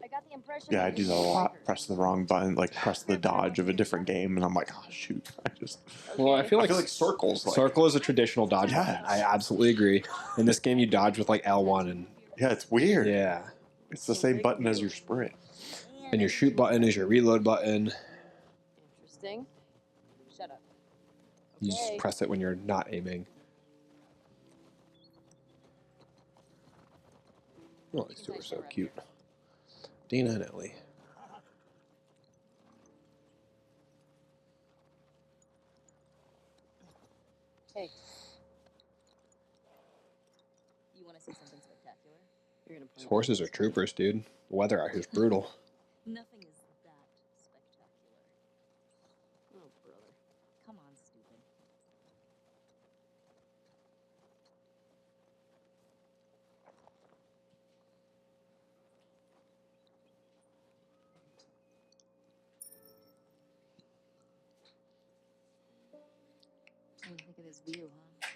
I got the impression. Yeah, that I do you that a didn't lot. like her. Press the wrong button, like press the dodge of a different game, and I'm like, oh shoot! Well, I feel I like, feel like circles. Like, circle is a traditional dodge button. Yes. I absolutely agree. In this game, you dodge with like L1 and yeah, it's weird. yeah, It's the same button as your sprint. and your shoot button is your reload button. Interesting. Shut up. You just Okay. press it when you're not aiming. Oh, these two are so cute. Dina and Ellie. Hey, You want to say something spectacular? you're gonna. These horses are troopers, dude. The weather out here is brutal. Nothing is that spectacular. Oh, brother. Come on, stupid. What do you think of this view, huh?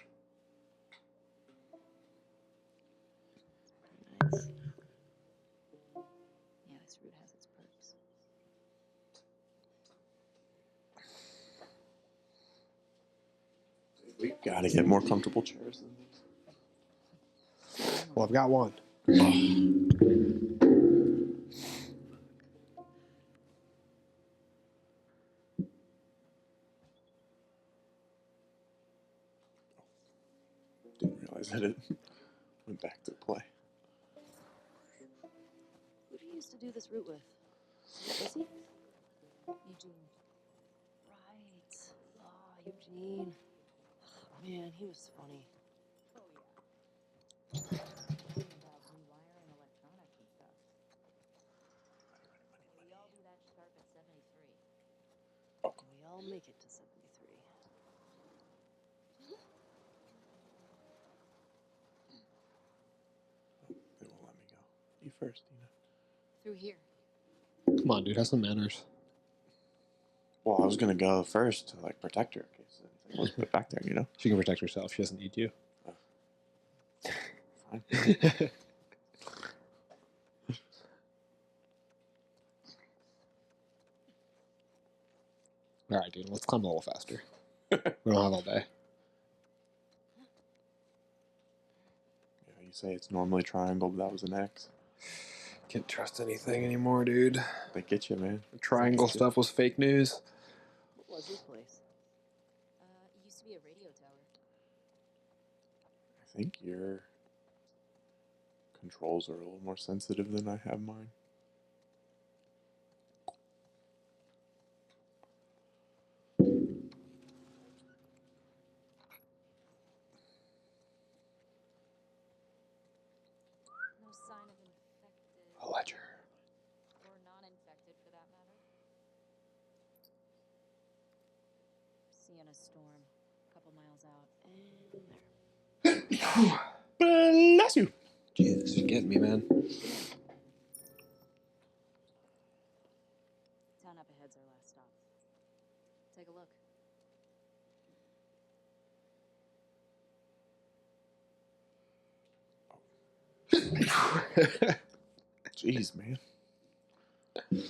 Nice. Yeah, this route has its perks. We gotta get more comfortable chairs than these. Well, I've got one. Didn't realize that it went back to play. Who do you used to do this route with? Jesse? Eugene. Right. Oh, Eugene. Man, he was funny. Oh, yeah. About rewiring electronics and stuff. We all do that sharp at 73. We all make it to 73. They won't let me go. You first, Dina. Through here. Come on, dude. Have some manners. Well, I was gonna go first to like protect her in case anything was put back there, you know. She can protect herself. She doesn't need you. Fine. All right, dude. Let's climb a little faster. We don't have all day. Yeah, you say it's normally triangle, but that was an X. Can't trust anything anymore, dude. They get you, man. The triangle They get you. stuff was fake news. What was this place? It used to be a radio tower. I think your controls are a little more sensitive than I have mine. No sign of infected. A ledger. Or non-infected, for that matter. Sienna Storm, a couple miles out. And there. Bless you. Jesus, you're getting me, man. Jeez, man. Where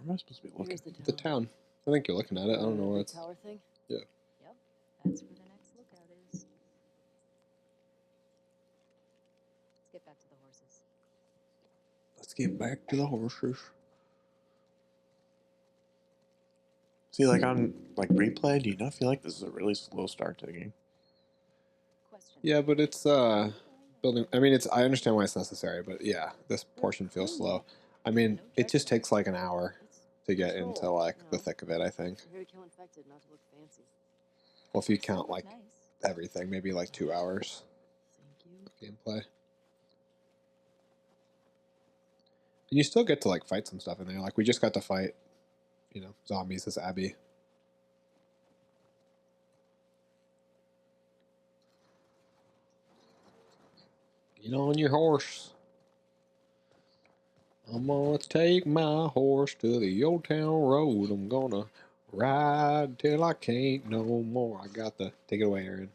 am I supposed to be looking? Here's the The town. I think you're looking at it. I don't know where The it's. tower thing? Yeah. Yep. That's where the next lookout is. Let's get back to the horses. Let's get back to the horses. See, like on like replay, do you not feel like this is a really slow start to the game? Question. Yeah, but it's building. I mean, it's. I understand why it's necessary, but yeah, this portion feels slow. I mean, it just takes like an hour to get into like the thick of it. I think. We're here to kill infected, not to look fancy. Well, if you count like Nice. everything, maybe like 2 hours Thank you. of gameplay. And you still get to like fight some stuff in there. Like we just got to fight, zombies as Abby. Get on your horse. I'm gonna take my horse to the old town road. I'm gonna ride till I can't no more. I got the. Take it away, Aaron.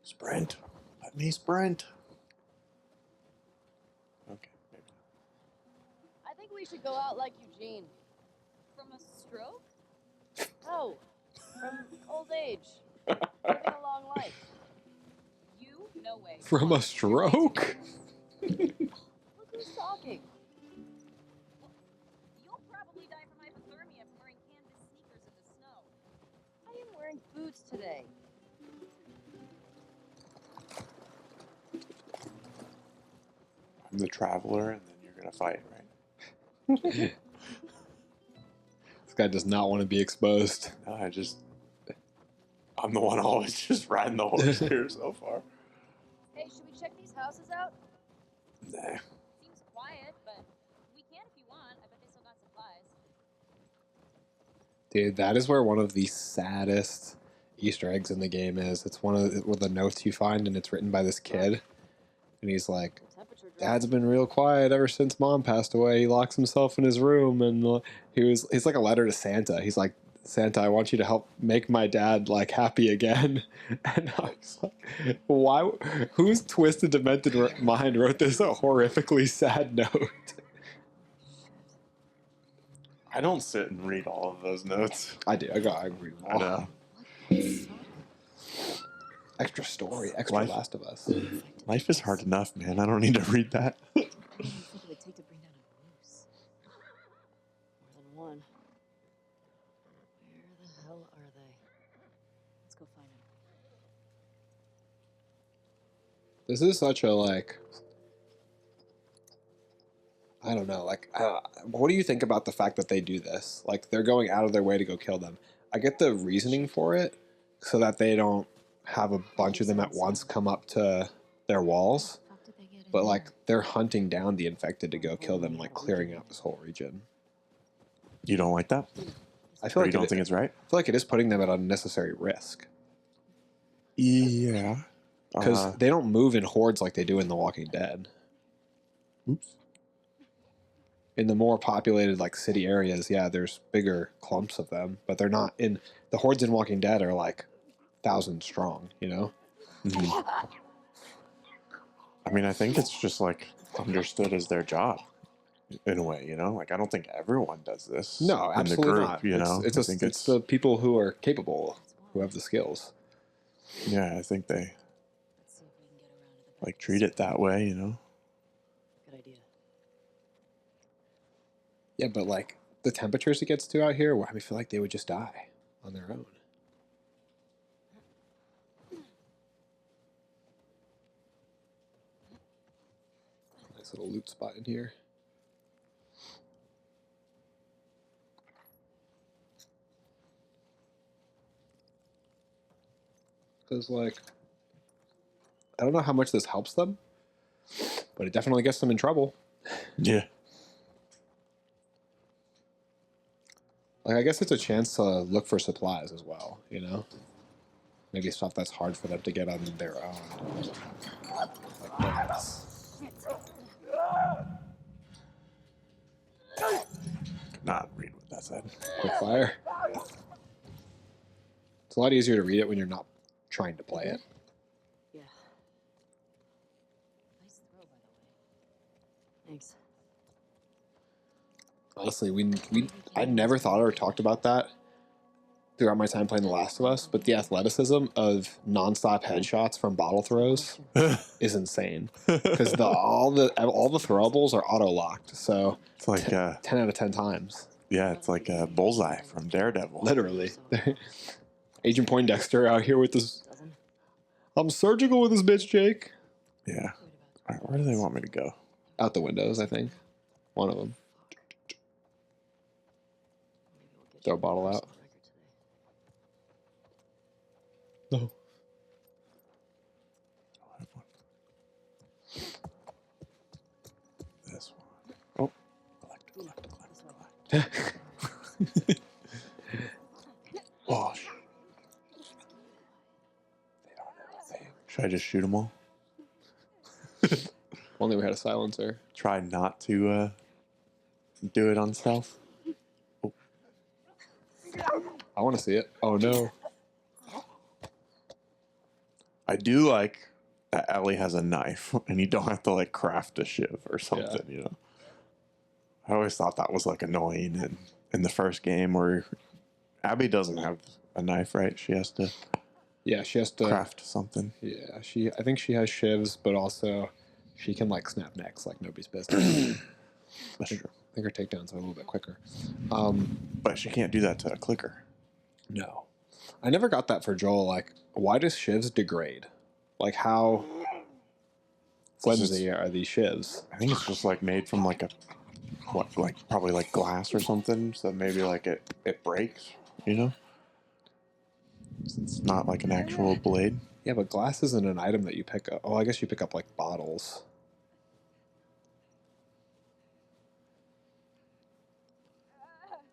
Sprint. Let me sprint. Okay, maybe not. I think we should go out like Eugene. From a stroke? No, from old age. Living a long life. You? No way. From a stroke? Look who's talking. You'll probably die from hypothermia from wearing canvas sneakers in the snow. I am wearing boots today. I'm the traveler, and then you're gonna fight, right? This guy does not want to be exposed. No, I'm the one always just riding the horse here so far. Hey, should we check these houses out? Nah. Seems quiet, but we can if you want. I bet they still got supplies. Dude, that is where one of the saddest Easter eggs in the game is. It's one of the notes you find, and it's written by this kid. And he's like, The temperature dropped. Dad's been real quiet ever since Mom passed away. He locks himself in his room, and he's like a letter to Santa. He's like, Santa, I want you to help make my dad like happy again. And I was like, why? Whose twisted, demented mind wrote this horrifically sad note? I don't sit and read all of those notes. I do. I read them I all. know. Extra story, extra Life- Last of Us. Life is hard enough, man. I don't need to read that. What do you think it would take to bring down a moose? More than one. Where the hell are they? Let's go find them. This is such a like. I don't know. Like, what do you think about the fact that they do this? Like, they're going out of their way to go kill them. I get the reasoning for it, so that they don't have a bunch of them at once come up to their walls. But like, they're hunting down the infected to go kill them, like clearing out this whole region. You don't like that? I feel Or like you don't think it's right? I feel like it is putting them at unnecessary risk Yeah. because they don't move in hordes like they do in The Walking Dead. Oops. In the more populated like city areas, yeah, there's bigger clumps of them, but they're not in the hordes in Walking Dead are like 1,000 strong, you know? Mhm. I mean, I think it's just like understood as their job in a way, you know? Like, I don't think everyone does this. No, in the absolutely group, not. You know? It's I think it's the people who are capable, who have the skills. Yeah, I think they Let's see if we can get around to the back like of the treat it store. that way, you know? Good idea. Yeah, but like the temperatures it gets to out here, I feel like they would just die on their own. Nice little loot spot in here. Because like, I don't know how much this helps them, but it definitely gets them in trouble. Yeah. Like, I guess it's a chance to look for supplies as well, you know? Maybe stuff that's hard for them to get on their own. Like bullets. said. Quick fire. It's a lot easier to read it when you're not trying to play it. Yeah. Nice throw, by the way. Thanks. Honestly, I never thought or talked about that throughout my time playing The Last of Us, but the athleticism of nonstop headshots from bottle throws is insane. Because all the throwables are auto locked, so It's like 10 out of 10 times. yeah, it's like a bullseye from Daredevil. Literally. Agent Poindexter out here with this. I'm surgical with this bitch, Jake. Yeah. All right, where do they want me to go? Out the windows, I think. One of them. Throw a bottle out. No. This one. Oh, collect. Oh, should I just shoot them all? Only we had a silencer. Try not to do it on stealth. I want to see it. Oh no. I do like that Ellie has a knife and you don't have to like craft a shiv or something, you know. I always thought that was like annoying in the first game where Abby doesn't have a knife, right? She has to she has to craft something. Yeah, I think she has shivs, but also she can like snap necks like nobody's business. That's true. I think her takedowns are a little bit quicker. But she can't do that to a clicker. No. I never got that for Joel. Like, why does shivs degrade? Like, how flimsy are these shivs? I think it's just like made from like probably like glass or something. So maybe like it breaks, you know? It's not like an actual blade. Yeah, but glass isn't an item that you pick up. Oh, I guess you pick up like bottles.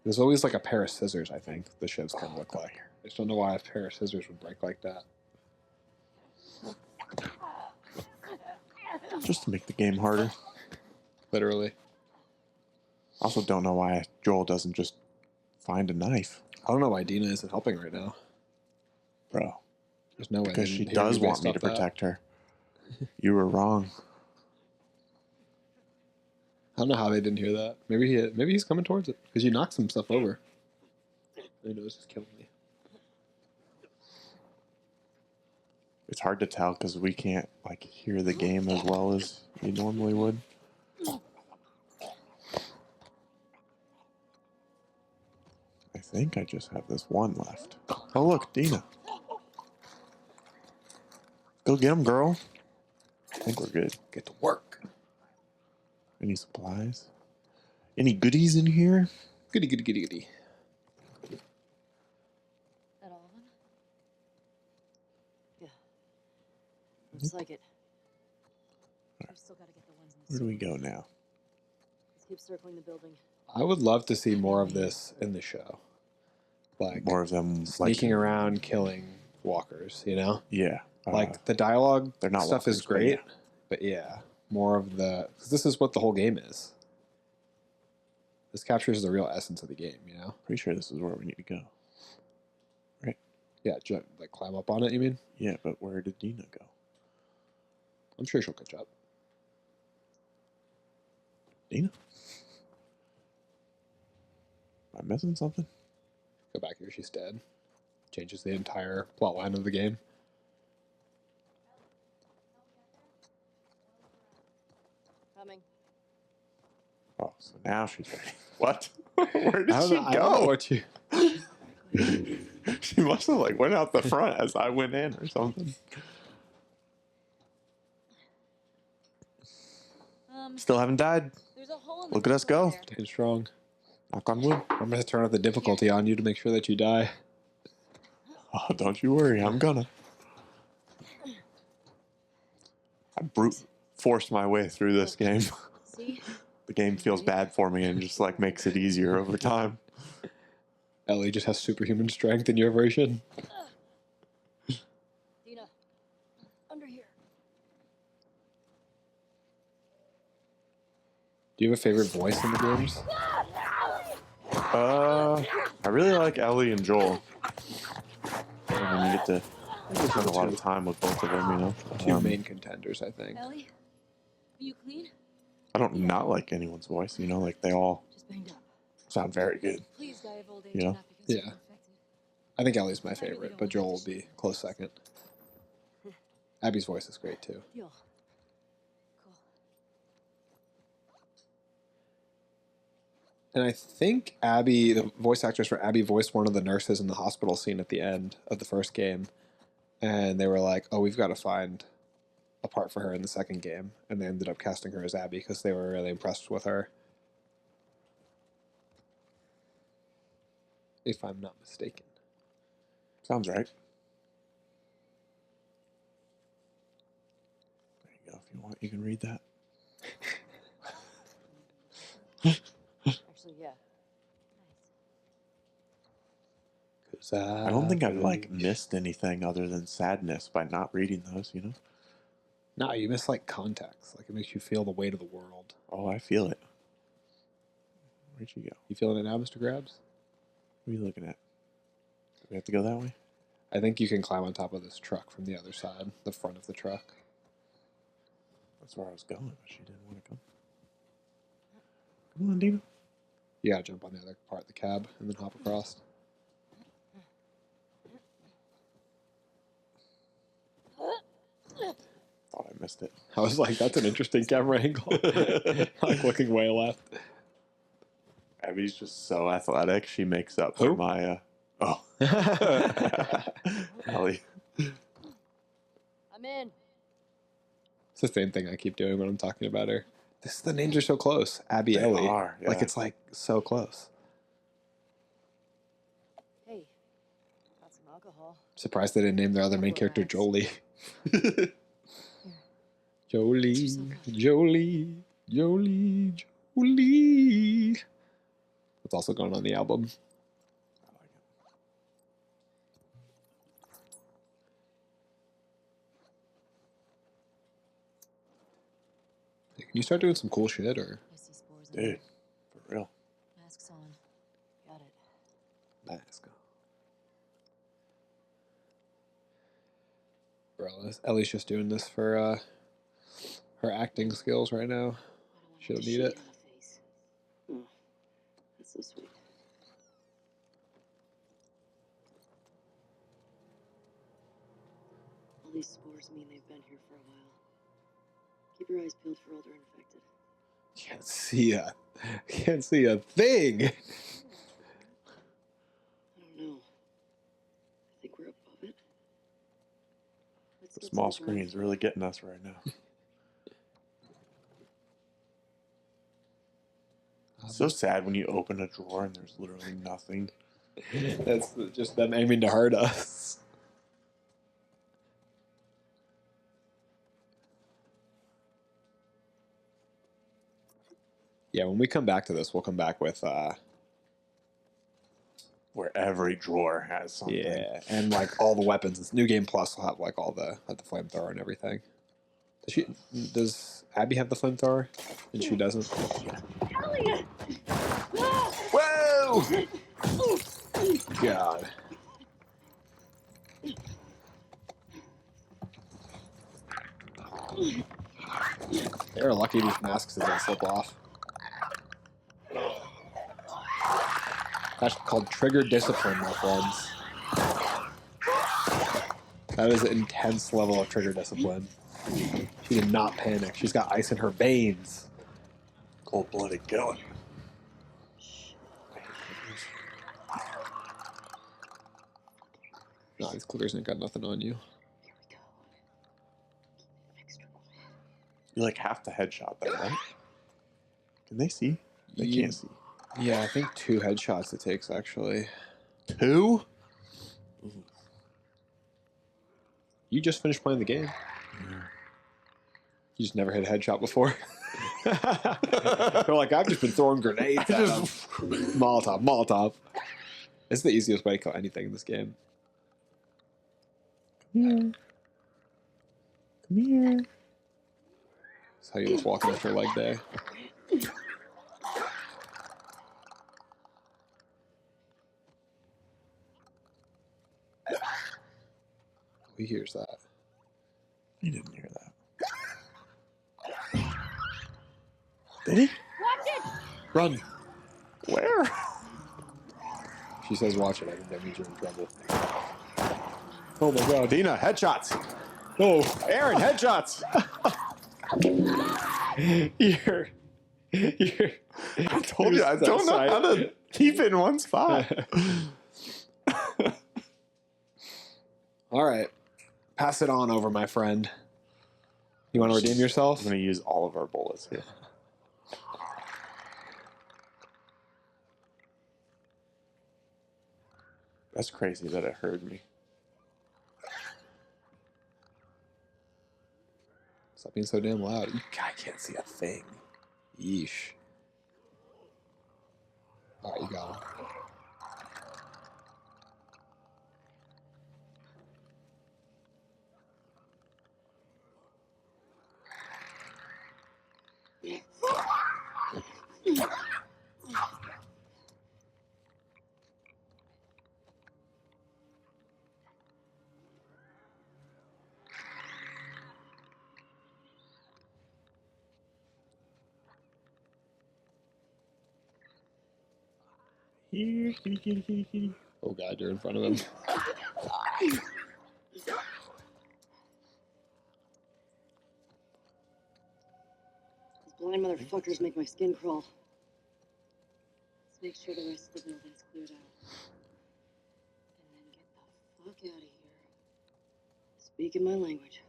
There's always like a pair of scissors, I think, the shivs can look like. I just don't know why a pair of scissors would break like that. Just to make the game harder. Literally. Also don't know why Joel doesn't just find a knife. I don't know why Dina isn't helping right now. Bro. There's no way. Because she does want me to protect her. You were wrong. I don't know how they didn't hear that. Maybe he's coming towards it. Because you knocked some stuff over. I know, it's just killing me. It's hard to tell because we can't like hear the game as well as you normally would. I think I just have this one left. Oh look, Dina. Go get him, girl. I think we're good. Get to work. Any supplies? Any goodies in here? Goody, goody, goody, goody. That all of them? Yeah. Looks like it. We've still got to get the ones in the Where do we go now? Let's keep circling the building. I would love to see more of this in the show. Like More of them sneaking around, killing walkers, you know? Yeah. Like the dialogue they're not stuff is walkers, but great, yeah. but yeah, more of the, because this is what the whole game is. This captures the real essence of the game, you know? Pretty sure this is where we need to go. Right? Yeah, like climb up on it, you mean? Yeah, but where did Dina go? I'm sure she'll catch up. Dina? Am I missing something? Go back here, she's dead. Changes the entire plot line of the game. Coming. Oh, so now she's ready. What? Where did she go? I don't know what you... She must have like went out the front as I went in or something. Still haven't died. There's a hole in the Look at us floor go. there. Staying strong. Knock on wood. I'm going to turn up the difficulty on you to make sure that you die. Oh, don't you worry. I'm gonna. I brute forced my way through this game. See? The game feels bad for me and just like makes it easier over time. Ellie just has superhuman strength in your version. Dina, under here. Do you have a favorite voice in the games? I really like Ellie and Joel. And you get to spend a lot of time with both of them, you know. Two main contenders, I think. Ellie, are you clean? I don't not like anyone's voice, you know, like they all Just banged up. sound very good. Please die of old age, Yeah. not because you're Yeah. infected. I think Ellie's my favorite, but Joel will be close second. Abby's voice is great too. Deal. Cool. And I think Abby, the voice actress for Abby, voiced one of the nurses in the hospital scene at the end of the first game. And they were like, oh, we've got to find a part for her in the second game. And they ended up casting her as Abby because they were really impressed with her. If I'm not mistaken. Sounds right. There you go. If you want, you can read that. Actually, yeah. I don't think I've like missed anything other than sadness by not reading those, you know? No, you miss like context. Like it makes you feel the weight of the world. Oh, I feel it. Where'd you go? You feeling it now, Mr. Grabs? What are you looking at? Do we have to go that way? I think you can climb on top of this truck from the other side, the front of the truck. That's where I was going, but she didn't want to come. Come on, Dina. You gotta jump on the other part of the cab and then hop across. Thought I missed it. I was like, that's an interesting camera angle. Like looking way left. Abby's just so athletic. She makes up Who? for my. Oh. Ellie. I'm in. It's the same thing I keep doing when I'm talking about her. The names are so close. Abby, They Ellie. are, Like yeah. it's like so close. Hey, got some alcohol. Surprised they didn't name their other main character Jolie. Jolie, Jolie, Jolie, Jolie. What's also going on the album? I like it. Can you start doing some cool shit or? I see spores in Dude, there. for real. Masks on. Got it. Let's go. Bro, Ellie's just doing this for her acting skills right now. She don't need it. Oh, that's so sweet. All these spores mean they've been here for a while. Keep your eyes peeled for older infected. Can't see a thing. I don't know. I think we're above it. Let's The get small some drawing. screen's really getting us right now. So sad when you open a drawer and there's literally nothing. That's just them aiming to hurt us. Yeah, when we come back to this, we'll come back with Where every drawer has something. yeah, and like all the weapons. This New Game Plus will have like all the flamethrower and everything. Does Abby have the flamethrower? And she doesn't. Whoa! God. They're lucky these masks didn't slip off. That's called trigger discipline, my friends. That is an intense level of trigger discipline. She did not panic. She's got ice in her veins. Cold-blooded killing. No, these clickers ain't got nothing on you. Here we go. Keep it extra quiet. You like have to headshot that, right? Can they see? They Yeah. can't see. Yeah, I think 2 headshots it takes, actually. 2? You just finished playing the game. You just never hit a headshot before. They're like, I've just been throwing grenades at them. Molotov. It's the easiest way to kill anything in this game. Come here. That's how you just walk after leg day. he hears that. He didn't hear that. Did he? Watch it! Run. Where? She says, watch it. I think that means you're in trouble. Oh my god. Dina, headshots. Oh, Aaron, headshots. you're I told you, I don't know how to keep it in one spot. All right. Pass it on over, my friend. You want to redeem yourself? I'm going to use all of our bullets here. That's crazy that it heard me. Stop being so damn loud. I can't see a thing. Yeesh. All right, you got him. Here, kitty, kitty, kitty, kitty. Oh god, you're in front of him. These blind motherfuckers make my skin crawl. Let's make sure the rest of the building's cleared out. And then get the fuck out of here. Speaking my language.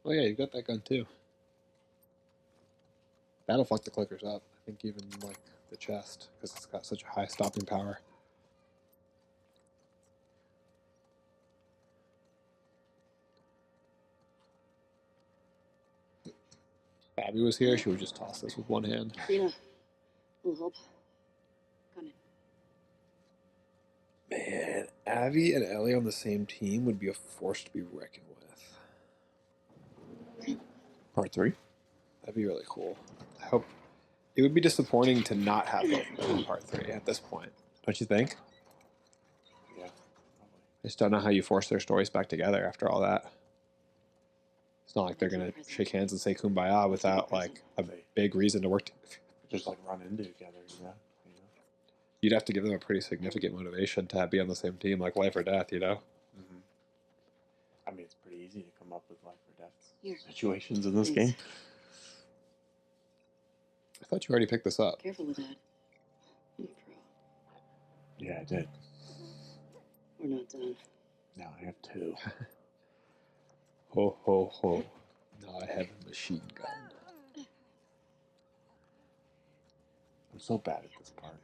Oh yeah, you got that gun too. That'll fuck the clickers up. I think even like the chest, because it's got such a high stopping power. If Abby was here, she would just toss this with one hand. Dina, little help. Gun it. Man, Abby and Ellie on the same team would be a force to be reckoned with. Part 3? That'd be really cool. I hope it would be disappointing to not have both of them in part 3 at this point. Don't you think? Yeah. I just don't know how you force their stories back together after all that. It's not like they're gonna shake hands and say kumbaya without like a big reason to work. Just like run into together, you know? You'd have to give them a pretty significant motivation to be on the same team, like life or death, you know? Mm-hmm. I mean, it's pretty easy to come up with life or death Here. situations in this game. I thought you already picked this up. Careful with that. I'm pro. Yeah, I did. We're not done. Now I have 2. Ho, ho, ho. Now I have a machine gun. I'm so bad at this part.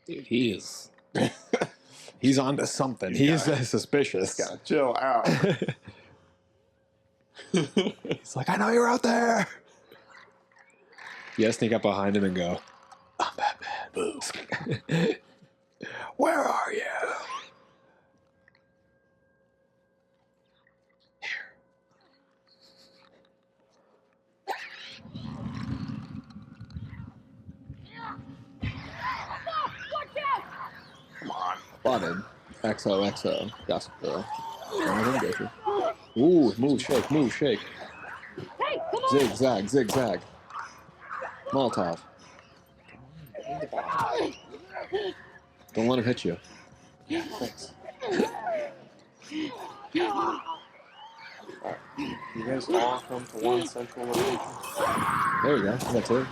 Dude, he is. He's onto something. He's suspicious. Gotta chill out. He's like, I know you're out there. You gotta sneak up behind him and go, I'm Batman. Boo. Where are you? Come on. Spotted. XOXO. Gossip Girl. Go through. Ooh, move, shake, move, shake. Hey, come on! Zigzag, zigzag. Molotov. Don't let him hit you. Thanks. Alright. You guys all come to one central location. There you go. That's it.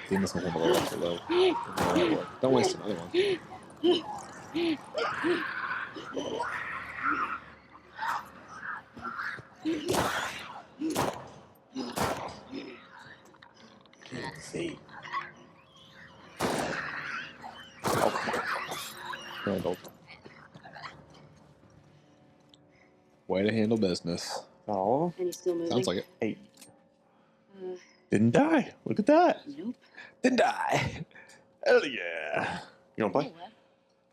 Demons will hold the way up below. Don't waste another one. Can't see. Handled. Way to handle business. Oh, And he's still moving? Sounds like it. hey, Uh, didn't die. Look at that. nope. Didn't die. Hell yeah. You want to play?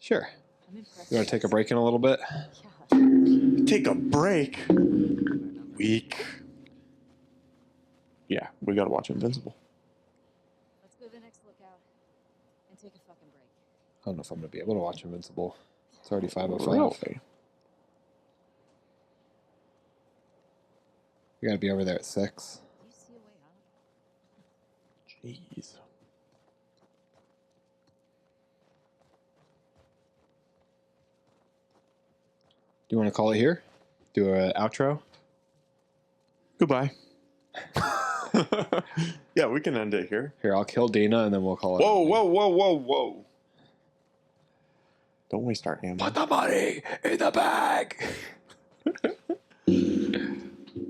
Sure. I'm impressed. You want to take a break in a little bit? Yeah. Take a break. Week. Yeah, we gotta watch Invincible. Let's go to the next lookout and take a fucking break. I don't know if I'm going to be able to watch Invincible. It's already 5:05. Really? You got to be over there at 6. Do you see a way out? Jeez. Do you want to call it here? Do an outro? Goodbye. Yeah, we can end it here. Here, I'll kill Dina and then we'll call it. Whoa, whoa, whoa, whoa, whoa. Don't waste our ammo. Put the money in the bag.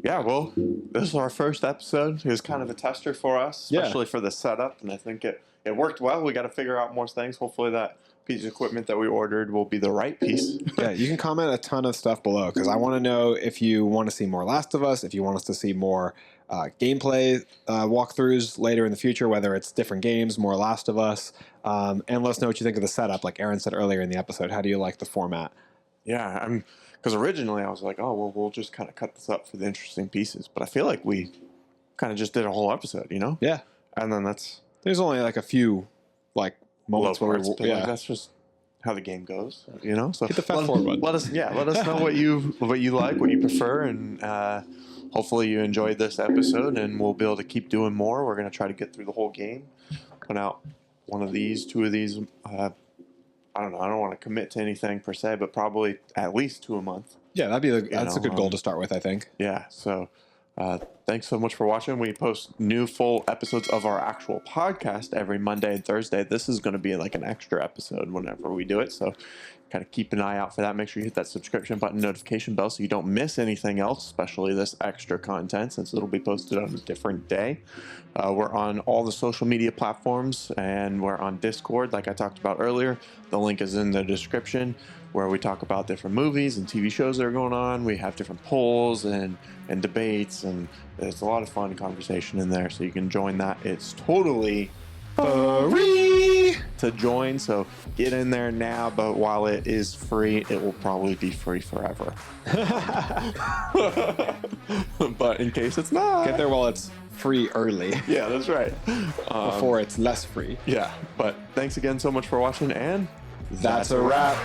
Yeah, well, this is our first episode. It was kind of a tester for us, Yeah. especially for the setup, and I think it worked well. We got to figure out more things. Hopefully that piece of equipment that we ordered will be the right piece. Yeah, you can comment a ton of stuff below because I want to know if you want to see more Last of Us, if you want us to see more gameplay walkthroughs later in the future, whether it's different games, more Last of Us, and let us know what you think of the setup. Like Aaron said earlier in the episode, how do you like the format? Yeah, because originally I was like, oh, well, we'll just kind of cut this up for the interesting pieces. But I feel like we kind of just did a whole episode, you know? Yeah, And then that's there's only like a few like moments low where parts, but yeah. like, that's just how the game goes, you know? So Hit the fast forward button. let us know what you like, what you prefer, and hopefully you enjoyed this episode, and we'll be able to keep doing more. We're going to try to get through the whole game, put out one of these, 2 of these. I don't know. I don't want to commit to anything per se, but probably at least 2 a month. Yeah, that's a good goal to start with, I think. Yeah. So thanks so much for watching. We post new full episodes of our actual podcast every Monday and Thursday. This is going to be like an extra episode whenever we do it. So kind of keep an eye out for that. Make sure you hit that subscription button, notification bell, so you don't miss anything else, especially this extra content, since it'll be posted on a different day. We're on all the social media platforms, and we're on Discord, like I talked about earlier. The link is in the description, where we talk about different movies and TV shows that are going on. We have different polls and debates, and there's a lot of fun conversation in there, so you can join that. It's totally free to join, so get in there now, but while it is free, it will probably be free forever. But in case it's not, Get there while it's free early yeah, that's right. before it's less free. Yeah, but thanks again so much for watching, and That's a wrap.